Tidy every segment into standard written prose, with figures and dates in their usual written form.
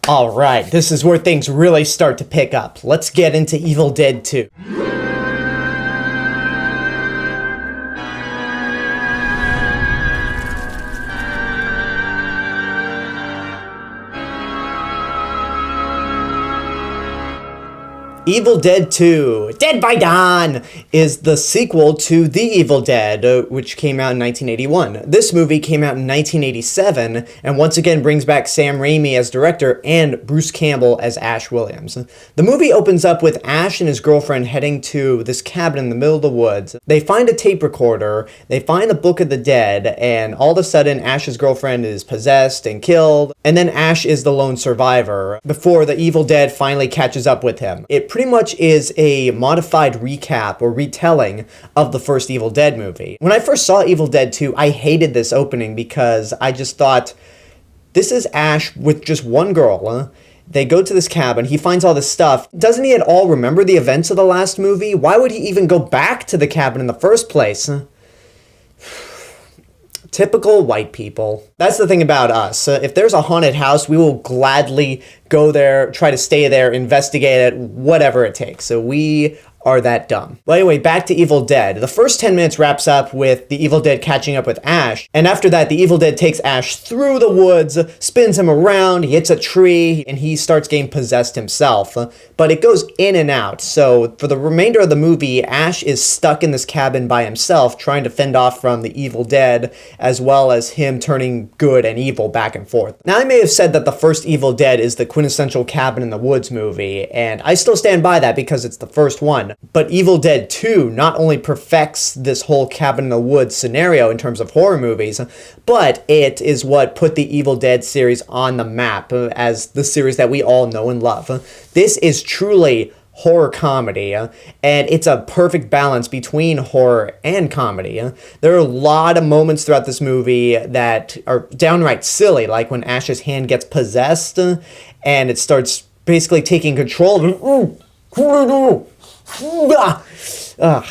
Alright, this is where things really start to pick up. Let's get into Evil Dead 2. Evil Dead 2, Dead by Dawn, is the sequel to The Evil Dead, which came out in 1981. This movie came out in 1987, and once again brings back Sam Raimi as director and Bruce Campbell as Ash Williams. The movie opens up with Ash and his girlfriend heading to this cabin in the middle of the woods. They find a tape recorder, they find the Book of the Dead, and all of a sudden Ash's girlfriend is possessed and killed, and then Ash is the lone survivor before the Evil Dead finally catches up with him. It pretty much is a modified recap or retelling of the first Evil Dead movie. When I first saw Evil Dead 2, I hated this opening because I just thought, this is Ash with just one girl, huh? They go to this cabin, he finds all this stuff. Doesn't he at all remember the events of the last movie? Why would he even go back to the cabin in the first place? Typical white people. That's the thing about us. If there's a haunted house, we will gladly go there, try to stay there, investigate it, whatever it takes. So we are that dumb. Well, anyway, back to Evil Dead. The first 10 minutes wraps up with the Evil Dead catching up with Ash, and after that, the Evil Dead takes Ash through the woods, spins him around, he hits a tree, and he starts getting possessed himself. But it goes in and out, so for the remainder of the movie, Ash is stuck in this cabin by himself, trying to fend off from the Evil Dead, as well as him turning good and evil back and forth. Now, I may have said that the first Evil Dead is the quintessential cabin in the woods movie, and I still stand by that because it's the first one. But Evil Dead 2 not only perfects this whole cabin in the woods scenario in terms of horror movies, but it is what put the Evil Dead series on the map as the series that we all know and love. This is truly horror comedy, and it's a perfect balance between horror and comedy. There are a lot of moments throughout this movie that are downright silly, like when Ash's hand gets possessed and it starts basically taking control of it. Ugh,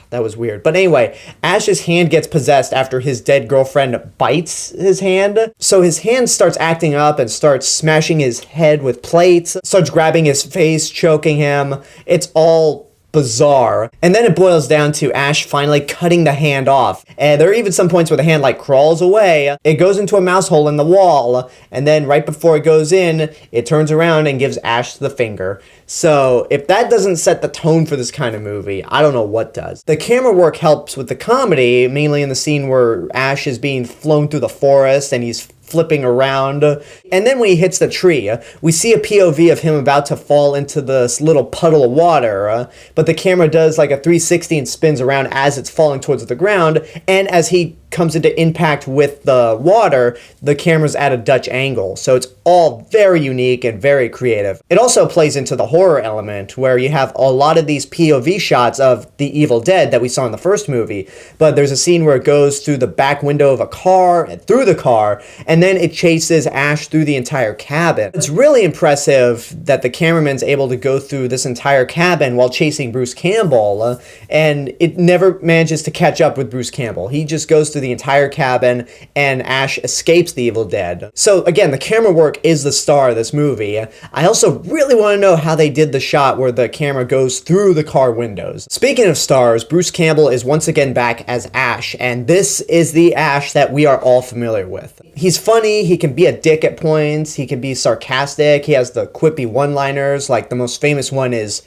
that was weird. But anyway, Ash's hand gets possessed after his dead girlfriend bites his hand. So his hand starts acting up and starts smashing his head with plates, starts grabbing his face, choking him. It's all bizarre. And then it boils down to Ash finally cutting the hand off. And there are even some points where the hand like crawls away. It goes into a mouse hole in the wall. And then right before it goes in, it turns around and gives Ash the finger. So if that doesn't set the tone for this kind of movie, I don't know what does. The camera work helps with the comedy, mainly in the scene where Ash is being flown through the forest and he's flipping around. And then when he hits the tree, we see a POV of him about to fall into this little puddle of water, but the camera does like a 360 and spins around as it's falling towards the ground, and as he comes into impact with the water, the camera's at a Dutch angle. So it's all very unique and very creative. It also plays into the horror element, where you have a lot of these POV shots of the Evil Dead that we saw in the first movie, but there's a scene where it goes through the back window of a car and through the car, and then it chases Ash through the entire cabin. It's really impressive that the cameraman's able to go through this entire cabin while chasing Bruce Campbell, and it never manages to catch up with Bruce Campbell. He just goes through the entire cabin, and Ash escapes the Evil Dead. So again, the camera work is the star of this movie. I also really want to know how they did the shot where the camera goes through the car windows. Speaking of stars, Bruce Campbell is once again back as Ash, and this is the Ash that we are all familiar with. He's funny, he can be a dick at points, he can be sarcastic, he has the quippy one-liners, like the most famous one is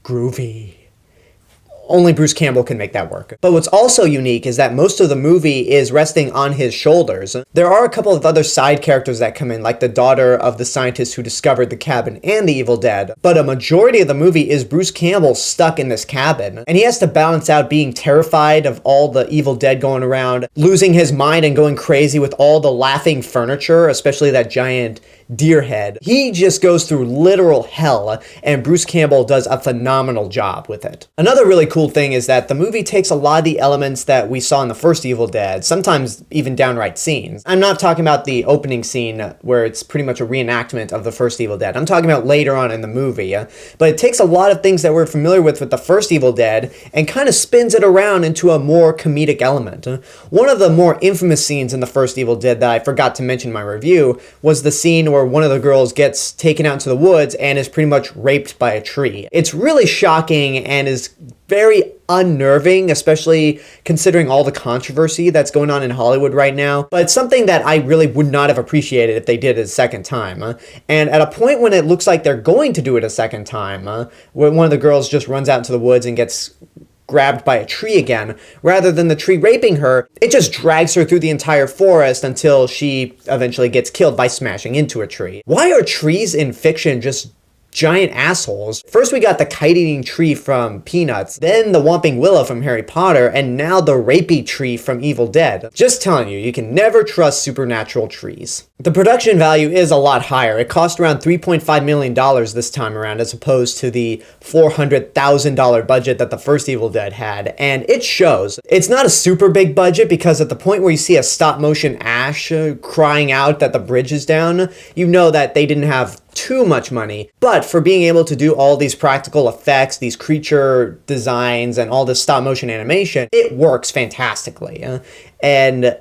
groovy. Only Bruce Campbell can make that work. But what's also unique is that most of the movie is resting on his shoulders. There are a couple of other side characters that come in, like the daughter of the scientist who discovered the cabin and the Evil Dead. But a majority of the movie is Bruce Campbell stuck in this cabin. And he has to balance out being terrified of all the Evil Dead going around, losing his mind and going crazy with all the laughing furniture, especially that giant deer head. He just goes through literal hell, and Bruce Campbell does a phenomenal job with it. Another really cool thing is that the movie takes a lot of the elements that we saw in the first Evil Dead, sometimes even downright scenes. I'm not talking about the opening scene where it's pretty much a reenactment of the first Evil Dead. I'm talking about later on in the movie. But it takes a lot of things that we're familiar with the first Evil Dead and kind of spins it around into a more comedic element. One of the more infamous scenes in the first Evil Dead that I forgot to mention in my review was the scene where before one of the girls gets taken out into the woods and is pretty much raped by a tree. It's really shocking and is very unnerving, especially considering all the controversy that's going on in Hollywood right now. But it's something that I really would not have appreciated if they did it a second time. And at a point when it looks like they're going to do it a second time, when one of the girls just runs out into the woods and gets grabbed by a tree again, rather than the tree raping her, it just drags her through the entire forest until she eventually gets killed by smashing into a tree. Why are trees in fiction just giant assholes? First we got the kite-eating tree from Peanuts, then the Whomping Willow from Harry Potter, and now the rapey tree from Evil Dead. Just telling you, you can never trust supernatural trees. The production value is a lot higher. It cost around $3.5 million this time around, as opposed to the $400,000 budget that the first Evil Dead had, and it shows. It's not a super big budget because at the point where you see a stop-motion Ash crying out that the bridge is down, you know that they didn't have too much money. But for being able to do all these practical effects, these creature designs, and all this stop-motion animation, it works fantastically. And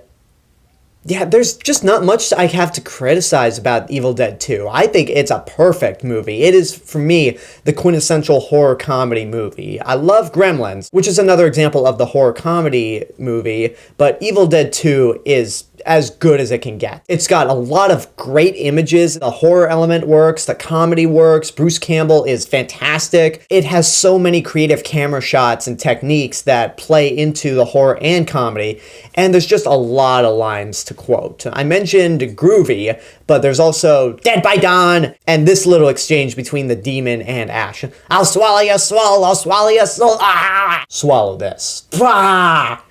yeah, there's just not much I have to criticize about Evil Dead 2. I think it's a perfect movie. It is, for me, the quintessential horror comedy movie. I love Gremlins, which is another example of the horror comedy movie, but Evil Dead 2 is as good as it can get. It's got a lot of great images. The horror element works, the comedy works, Bruce Campbell is fantastic. It has so many creative camera shots and techniques that play into the horror and comedy, and there's just a lot of lines to quote. I mentioned groovy, but there's also Dead by Dawn, and this little exchange between the demon and Ash. I'll swallow your soul, I'll swallow your soul, ah! Swallow this. Ah!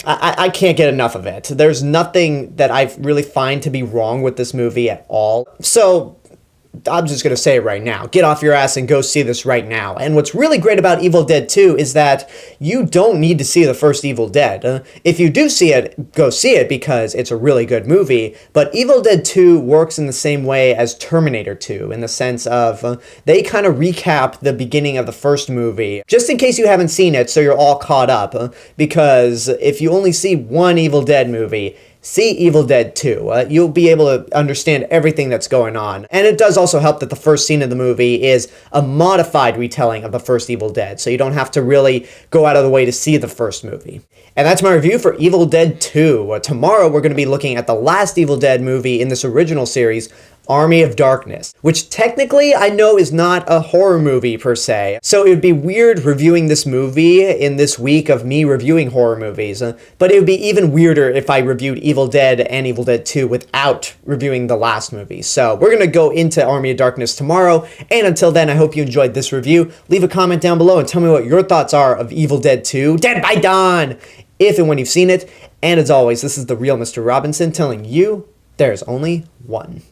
I can't get enough of it. There's nothing that I really find to be wrong with this movie at all. So I'm just going to say it right now. Get off your ass and go see this right now. And what's really great about Evil Dead 2 is that you don't need to see the first Evil Dead. If you do see it, go see it because it's a really good movie. But Evil Dead 2 works in the same way as Terminator 2, in the sense of they kind of recap the beginning of the first movie, just in case you haven't seen it, so you're all caught up. Because if you only see one Evil Dead movie, see Evil Dead 2. You'll be able to understand everything that's going on. And it does also help that the first scene of the movie is a modified retelling of the first Evil Dead, so you don't have to really go out of the way to see the first movie. And that's my review for Evil Dead 2. Tomorrow we're going to be looking at the last Evil Dead movie in this original series, Army of Darkness, which technically I know is not a horror movie per se. So it would be weird reviewing this movie in this week of me reviewing horror movies, but it would be even weirder if I reviewed Evil Dead and Evil Dead 2 without reviewing the last movie. So we're going to go into Army of Darkness tomorrow, and until then, I hope you enjoyed this review. Leave a comment down below and tell me what your thoughts are of Evil Dead 2, Dead by Dawn, if and when you've seen it. And as always, this is the real Mr. Robinson telling you there's only one.